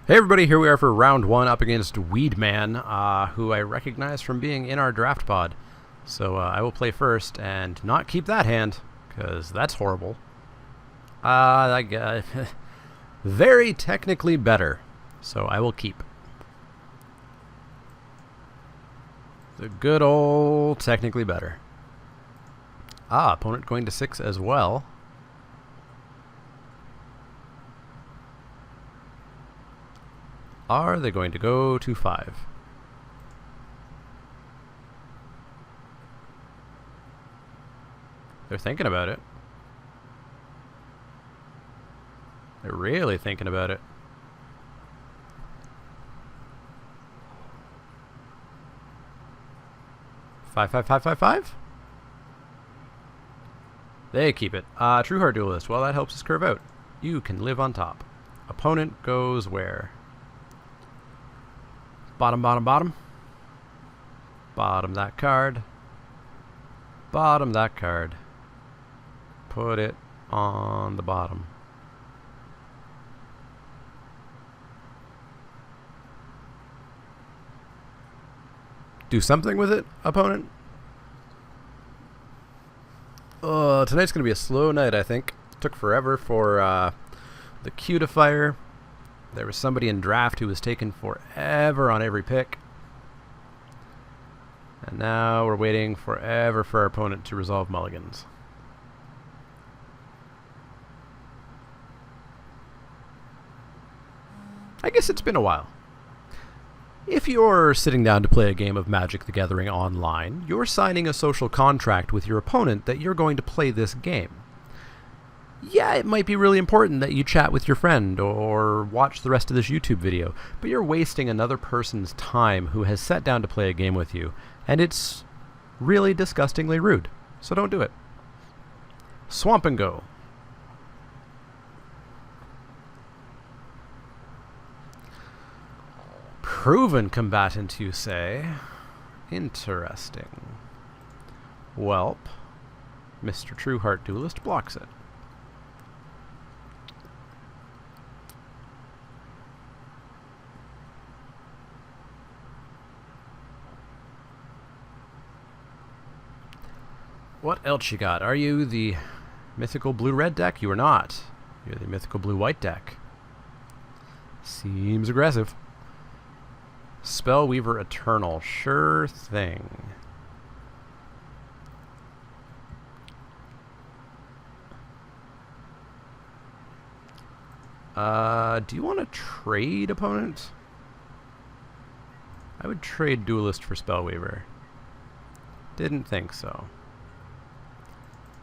Hey everybody, here we are for round one up against Weedman, who I recognize from being in our draft pod. So I will play first and not keep that hand, because that's horrible. Very technically better, so I will keep. The good old technically better. Opponent going to 6 as well. Are they going to go to 5? They're thinking about it. They're really thinking about it. Five. They keep it. True Heart Duelist. Well, that helps us curve out. You can live on top. Opponent goes where? Bottom. Bottom that card. Bottom that card. Put it on the bottom. Do something with it, opponent. Tonight's going to be a slow night, I think. Took forever for the queue to fire. There was somebody in draft who was taking forever on every pick. And now we're waiting forever for our opponent to resolve mulligans. I guess it's been a while. If you're sitting down to play a game of Magic the Gathering online, you're signing a social contract with your opponent that you're going to play this game. Yeah, it might be really important that you chat with your friend or watch the rest of this YouTube video, but you're wasting another person's time who has sat down to play a game with you, and it's really disgustingly rude. So don't do it. Swamp and go. Proven combatant, you say? Interesting. Welp, Mr. True Heart Duelist blocks it. What else you got? Are you the mythical blue-red deck? You are not. You're the mythical blue-white deck. Seems aggressive. Spellweaver Eternal. Sure thing. Do you want to trade, opponent? I would trade Duelist for Spellweaver. Didn't think so.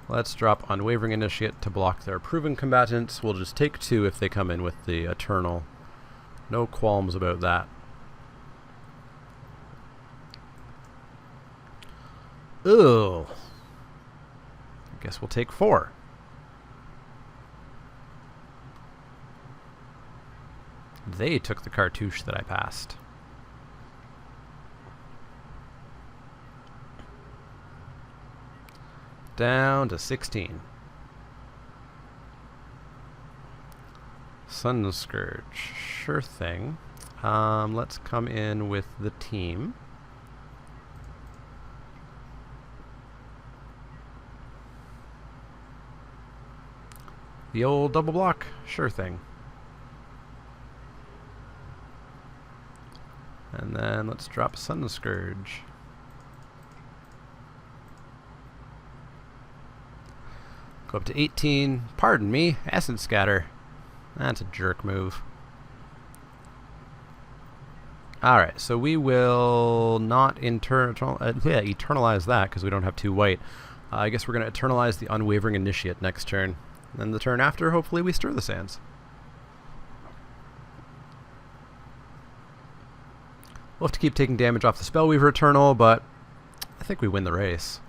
Let's drop Unwavering Initiate to block their proven combatants. We'll just take 2 if they come in with the Eternal. No qualms about that. Ugh. I guess we'll take 4. They took the cartouche that I passed. Down to 16. Sun Scourge. Sure thing. Let's come in with the team. The old double block. Sure thing. And then let's drop Sun Scourge. Go up to 18. Pardon me. Essence Scatter. That's a jerk move. Alright, so we will not eternalize that because we don't have 2 white. I guess we're going to eternalize the Unwavering Initiate next turn. And then the turn after, hopefully we stir the sands. We'll have to keep taking damage off the Spellweaver Eternal, but I think we win the race.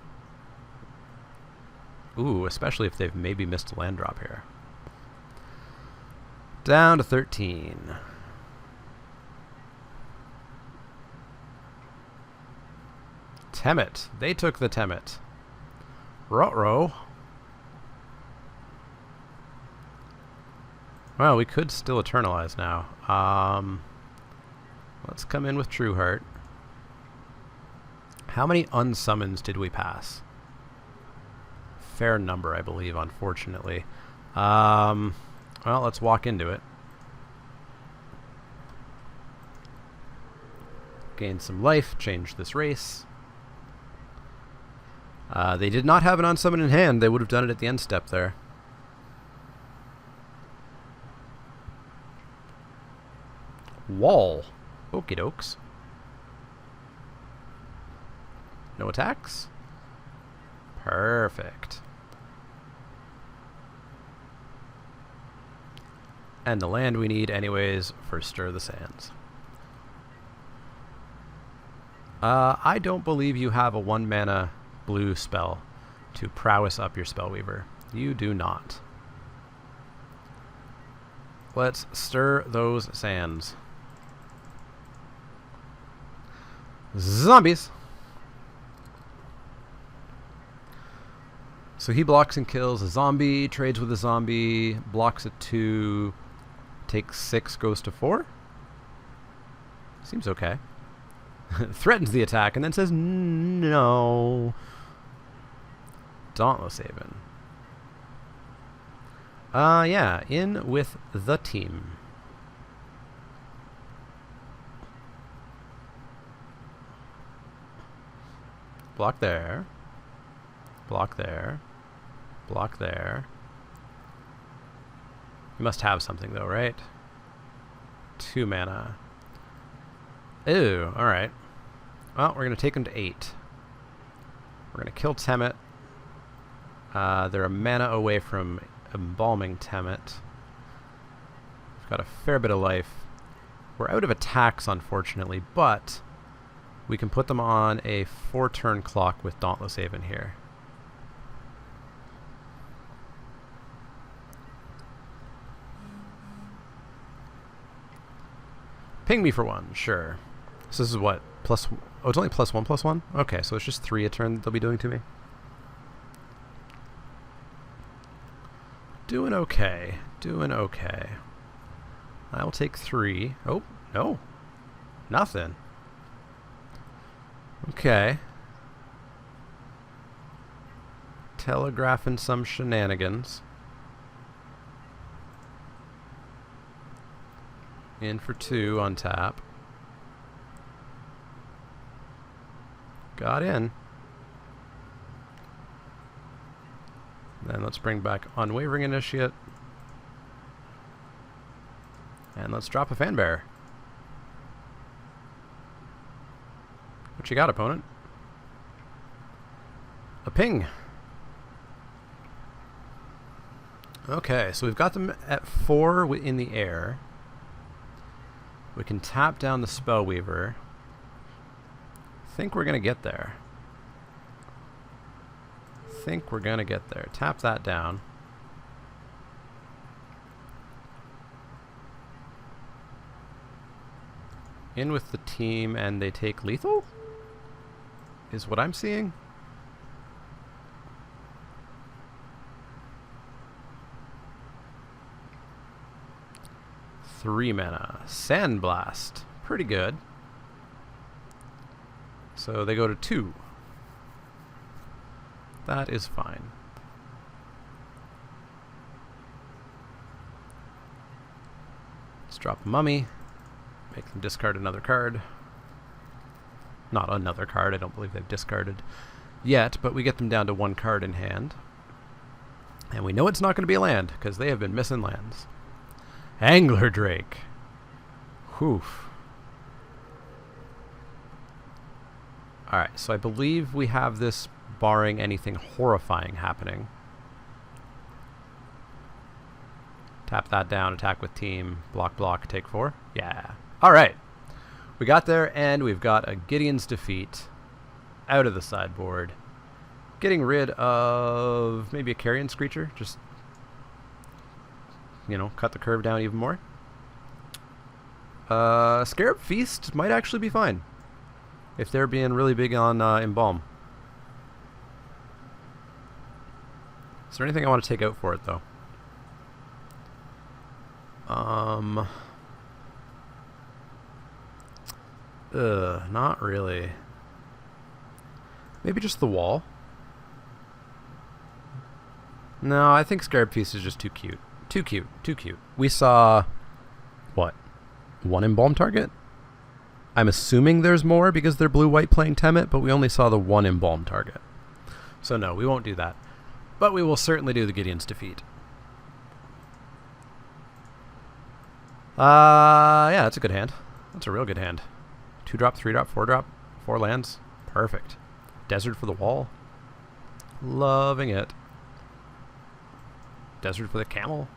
Ooh, especially if they've maybe missed a land drop here. Down to 13. Temet. They took the Temet. Ruh-roh. Well, we could still Eternalize now. Let's come in with True Heart. How many unsummons did we pass? Fair number, I believe, unfortunately. Well, let's walk into it. Gain some life, change this race. They did not have an unsummon in hand. They would have done it at the end step there. Wall. Okie dokes. No attacks? Perfect. And the land we need anyways for Stir the Sands. I don't believe you have a 1-mana blue spell to prowess up your Spellweaver. You do not. Let's stir those sands. Zombies! So he blocks and kills a zombie, trades with a zombie, blocks at 2, takes 6, goes to 4? Seems okay. Threatens the attack and then says no. Dauntless Haven. Yeah, in with the team. Block there. Block there. Block there. You must have something though, right? 2 mana. Ew, alright. Well, we're going to take them to 8. We're going to kill Temet. They're a mana away from Embalming Temet. We've got a fair bit of life. We're out of attacks, unfortunately, but we can put them on a 4-turn clock with Dauntless Haven here. Ping me for 1, sure. So this is what? Plus... Oh, it's only +1/+1? Okay, so it's just 3 a turn they'll be doing to me. Doing okay. Doing okay. I will take 3. Oh, no. Nothing. Okay. Telegraphing some shenanigans. In for 2 on tap. Got in. Then let's bring back Unwavering Initiate. And let's drop a Fanbearer. What you got, opponent? A ping. Okay, so we've got them at 4 in the air. We can tap down the Spellweaver. Think we're gonna get there. Think we're gonna get there. Tap that down. In with the team and they take lethal? Is what I'm seeing? Three mana. Sandblast. Pretty good. So they go to 2. That is fine. Let's drop a mummy. Make them discard another card. Not another card, I don't believe they've discarded yet, but we get them down to 1 card in hand. And we know it's not going to be a land, because they have been missing lands. Angler Drake. Whew. Alright, so I believe we have this barring anything horrifying happening. Tap that down, attack with team, block, block, take 4. Yeah. Alright. We got there, and we've got a Gideon's Defeat out of the sideboard. Getting rid of maybe a Carrion Screecher, just, you know, cut the curve down even more. Scarab Feast might actually be fine, if they're being really big on Embalm. Is there anything I want to take out for it, though? Um... Not really. Maybe just the wall? No, I think Scarab Feast is just too cute. Too cute. Too cute. We saw... what? One embalm target? I'm assuming there's more because they're blue-white playing Temet, but we only saw the one embalm target. So no, we won't do that. But we will certainly do the Gideon's Defeat. Yeah, that's a good hand. That's a real good hand. 2-drop, 3-drop, 4-drop, 4 lands. Perfect. Desert for the wall. Loving it. Desert for the camel.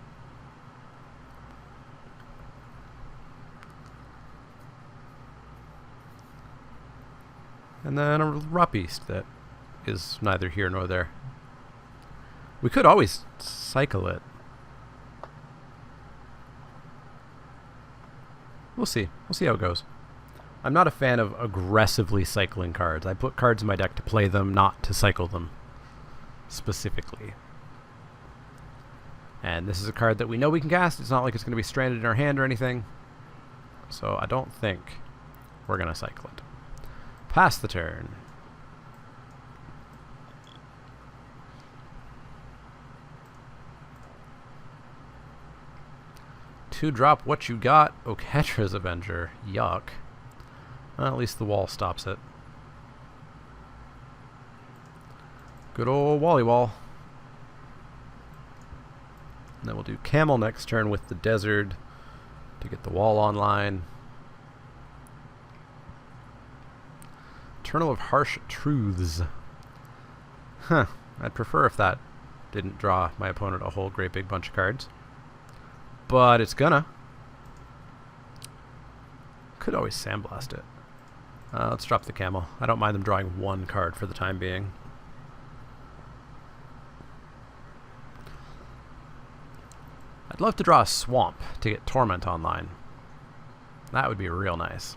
And then a Rup Beast that is neither here nor there. We could always cycle it. We'll see. We'll see how it goes. I'm not a fan of aggressively cycling cards. I put cards in my deck to play them, not to cycle them. Specifically. And this is a card that we know we can cast. It's not like it's going to be stranded in our hand or anything. So I don't think we're going to cycle it. Pass the turn. Two-drop what you got. Oketra's Avenger. Yuck. Well, at least the wall stops it. Good old Wally Wall. And then we'll do Camel next turn with the Desert to get the wall online. Eternal of Harsh Truths. Huh. I'd prefer if that didn't draw my opponent a whole great big bunch of cards. But it's gonna. Could always Sandblast it. Let's drop the Camel. I don't mind them drawing one card for the time being. I'd love to draw a Swamp to get Torment online. That would be real nice.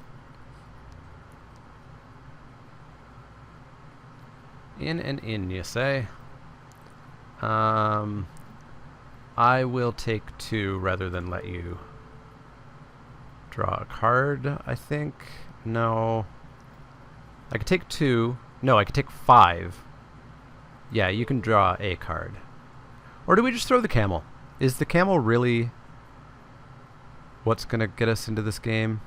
In and in, you say? I will take 2 rather than let you draw a card, I think. No. I could take 2. No, I could take 5. Yeah, you can draw a card. Or do we just throw the Camel? Is the Camel really what's going to get us into this game?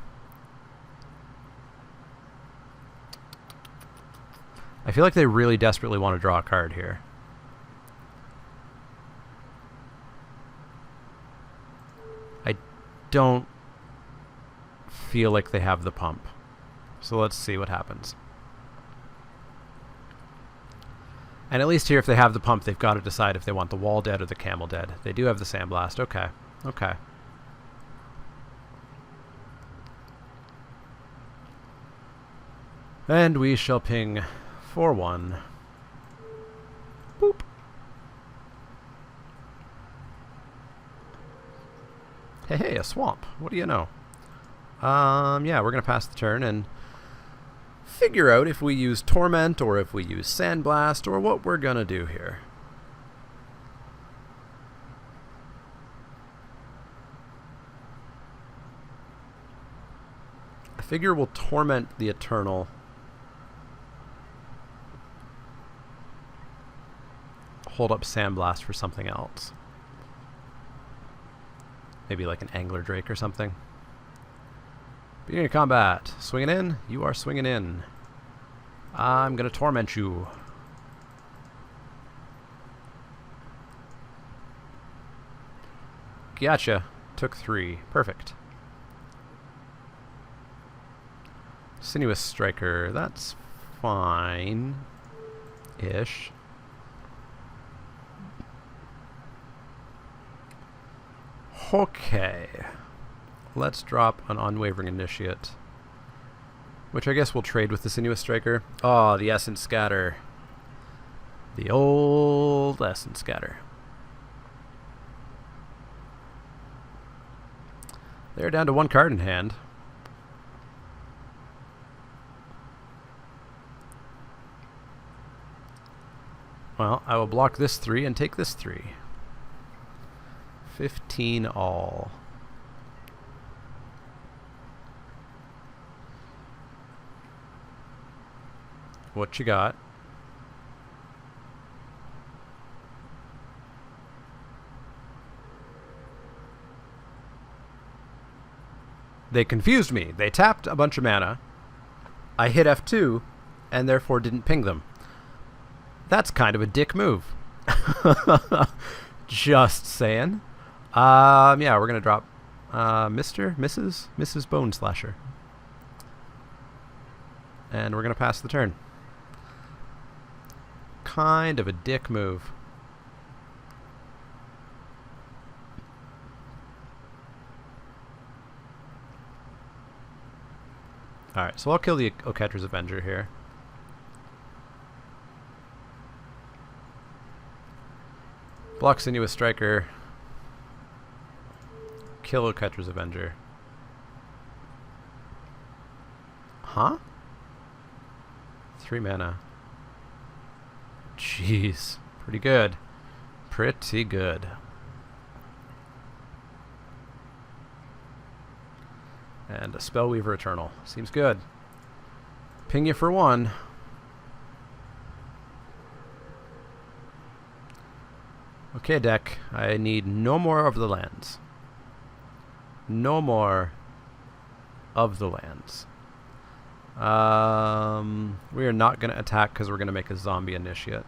I feel like they really desperately want to draw a card here. I don't feel like they have the pump. So let's see what happens. And at least here, if they have the pump, they've got to decide if they want the wall dead or the Camel dead. They do have the Sandblast. Okay. Okay. And we shall ping 4-1. Boop. Hey, a Swamp. What do you know? Yeah, we're going to pass the turn and figure out if we use Torment or if we use Sandblast or what we're going to do here. I figure we'll Torment the Eternal. Hold up Sandblast for something else. Maybe like an Angler Drake or something. Beginning of combat. Swinging in? You are swinging in. I'm going to torment you. Gotcha. Took 3. Perfect. Sinuous Striker. That's fine-ish. Okay. Let's drop an Unwavering Initiate. Which I guess we'll trade with the Sinuous Striker. Oh, the Essence Scatter. The old Essence Scatter. They're down to 1 card in hand. Well, I will block this 3 and take this 3. 15 all. What you got? They confused me. They tapped a bunch of mana. I hit F2, and therefore didn't ping them. That's kind of a dick move. Just saying. Yeah, we're gonna drop Mrs. Bone Slasher. And we're gonna pass the turn. Kind of a dick move. Alright, so I'll kill the Oketra's Avenger here. Block Sinuous Striker. Kill Oketra's Avenger. Huh? 3 mana. Jeez. Pretty good. Pretty good. And a Spellweaver Eternal. Seems good. Ping you for 1. Okay, deck. I need no more of the lands. No more of the lands. We are not going to attack because we're going to make a Zombie Initiate.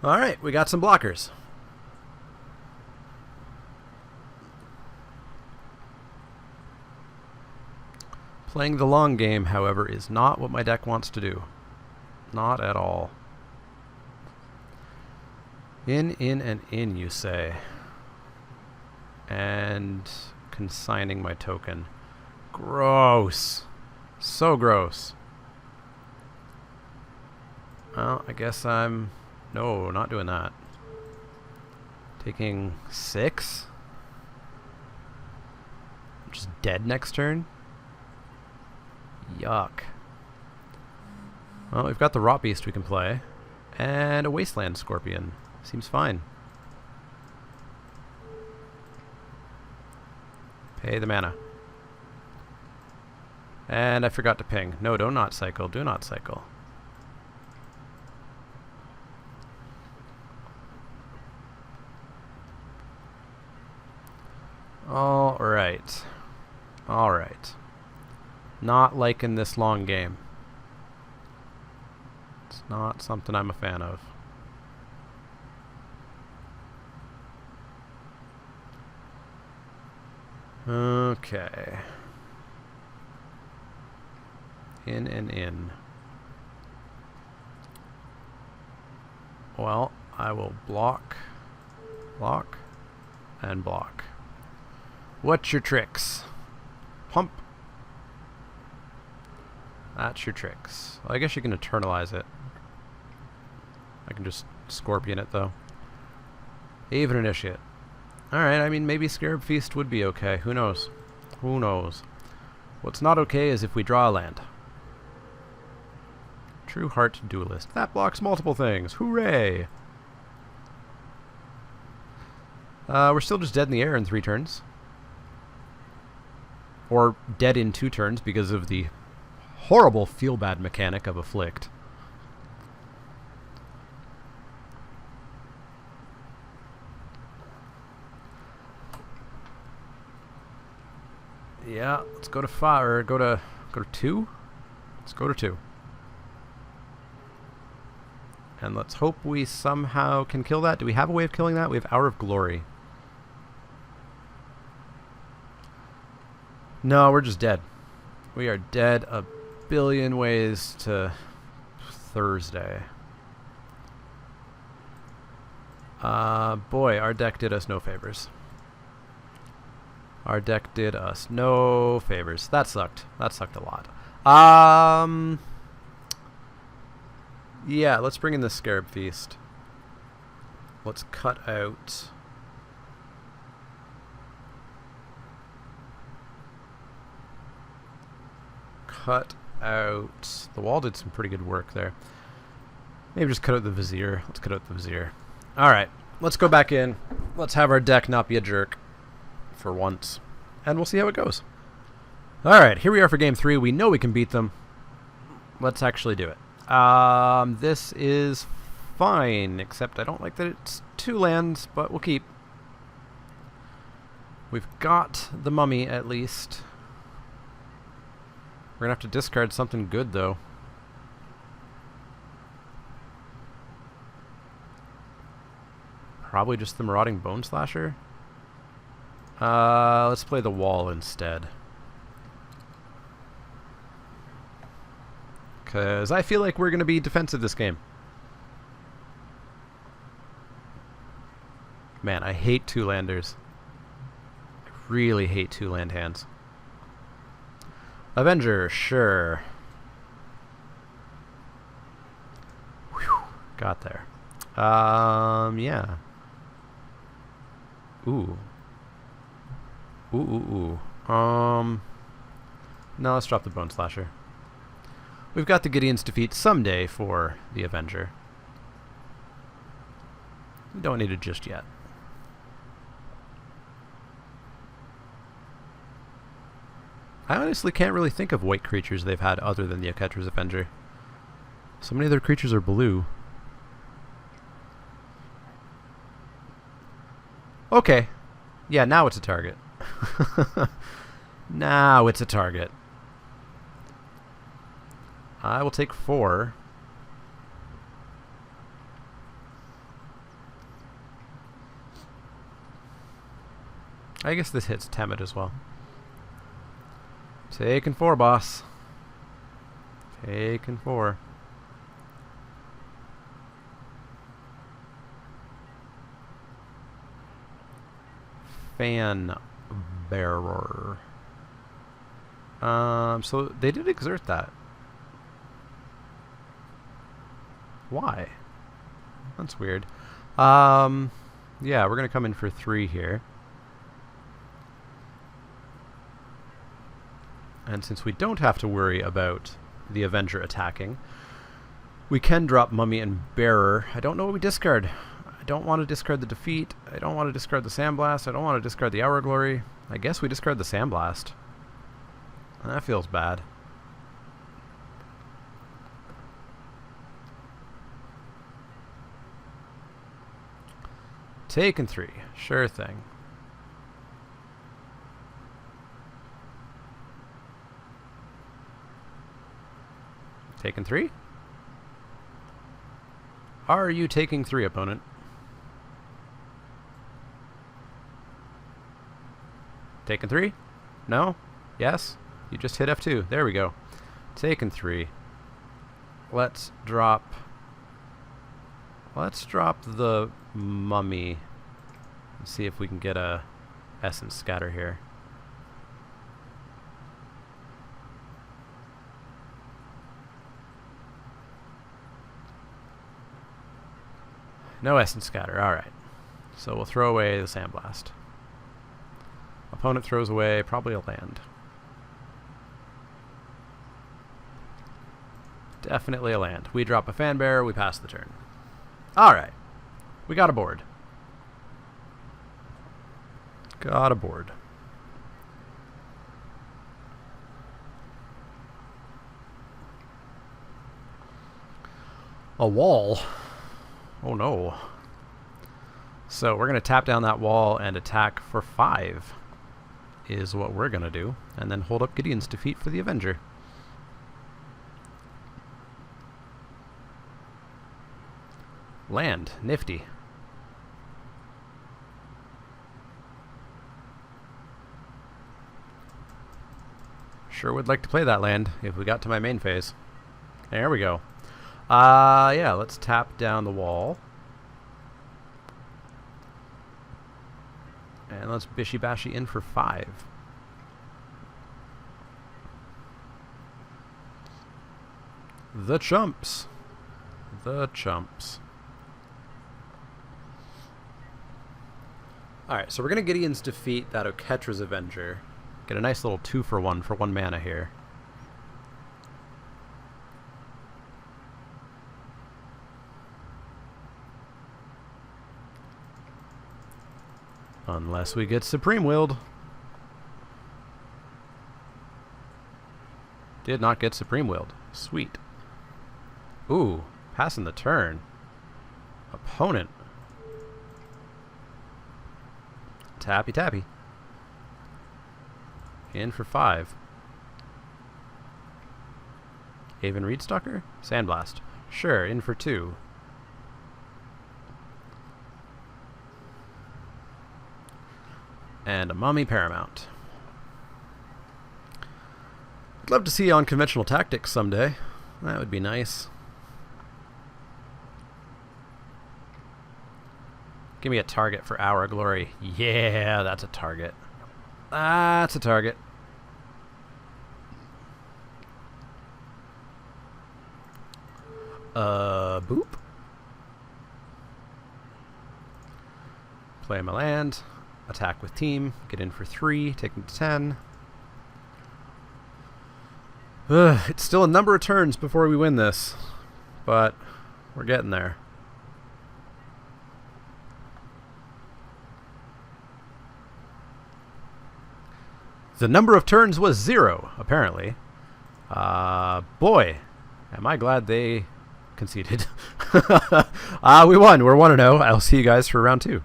Alright, we got some blockers. Playing the long game, however, is not what my deck wants to do. Not at all. In, and in, you say. And consigning my token. Gross. So gross. Well, I guess I'm... No, not doing that. Taking 6? Just dead next turn? Yuck. Well, we've got the Rot Beast we can play. And a Wasteland Scorpion. Seems fine. Pay the mana. And I forgot to ping. No, do not cycle. Do not cycle. Alright. Alright. Not liking this long game. It's not something I'm a fan of. Okay. In and in. Well, I will block, block, and block. What's your tricks? Pump. That's your tricks. Well, I guess you can eternalize it. I can just Scorpion it, though. Even Initiate. Alright, I mean, maybe Scarab Feast would be okay. Who knows? Who knows? What's not okay is if we draw a land. True Heart Duelist. That blocks multiple things. Hooray! We're still just dead in the air in 3 turns. Or dead in 2 turns because of the horrible feel-bad mechanic of Afflict. Yeah, let's go to 5 or go to 2. Let's go to 2. And let's hope we somehow can kill that. Do we have a way of killing that? We have Hour of Glory. No, we're just dead. We are dead a billion ways to Thursday. Boy, our deck did us no favors. Our deck did us no favors. That sucked. That sucked a lot. Yeah, let's bring in the Scarab Feast. Let's cut out... The wall did some pretty good work there. Maybe just cut out the Vizier. Let's cut out the Vizier. Alright, let's go back in. Let's have our deck not be a jerk. For once. and we'll see how it goes. Alright, here we are for game 3. We know we can beat them. Let's actually do it. This is fine, except I don't like that it's 2 lands, but we'll keep. We've got the mummy, at least. We're gonna have to discard something good, though. Probably just the Marauding Bone Slasher. Let's play the wall instead. Because I feel like we're going to be defensive this game. Man, I hate 2-landers. I really hate 2-land hands. Avenger, sure. Whew, got there. Yeah. Ooh. Ooh. No, let's drop the Bone Slasher. We've got the Gideon's Defeat someday for the Avenger. We don't need it just yet. I honestly can't really think of white creatures they've had other than the Oketra's Avenger. So many of their creatures are blue. Okay. Yeah, now it's a target. Now it's a target. I will take 4. I guess this hits Temid as well. Taking 4, boss. Taking 4. Fan Bearer. So they did exert that. Why? That's weird. Yeah, we're gonna come in for 3 here. And since we don't have to worry about the Avenger attacking, we can drop Mummy and Bearer. I don't know what we discard. I don't want to discard the Defeat. I don't want to discard the Sandblast. I don't want to discard the Hour Glory. I guess we discard the Sandblast. That feels bad. Taken 3. Sure thing. Taken 3? Are you taking 3, opponent? Taken 3? No? Yes? You just hit F2. There we go. Taken 3. Let's drop the Mummy and see if we can get a Essence Scatter here. No Essence Scatter. Alright. So we'll throw away the Sandblast. Opponent throws away probably a land. Definitely a land. We drop a Fan Bearer, we pass the turn. Alright. We got a board. Got a board. A wall? Oh no. So we're going to tap down that wall and attack for 5 is what we're going to do. And then hold up Gideon's Defeat for the Avenger. Land. Nifty. Sure would like to play that land if we got to my main phase. There we go. Yeah, let's tap down the wall. And let's Bishy Bashy in for 5. The chumps. The chumps. Alright, so we're going to Gideon's Defeat that Oketra's Avenger. Get a nice little 2-for-1 for 1 mana here. Unless we get Supreme Willed. Did not get Supreme Willed. Sweet. Ooh, passing the turn. Opponent. Tappy tappy. In for 5. Haven Reedstalker? Sandblast. Sure, in for 2. And a Mummy Paramount. I'd love to see unconventional tactics someday. That would be nice. Give me a target for Hour Glory. Yeah, that's a target. That's a target. Boop. Play my land. Attack with team. Get in for 3. Take them to 10. It's still a number of turns before we win this, but we're getting there. The number of turns was 0, apparently. Boy, am I glad they conceded. We won. We're 1-0. I'll see you guys for round 2.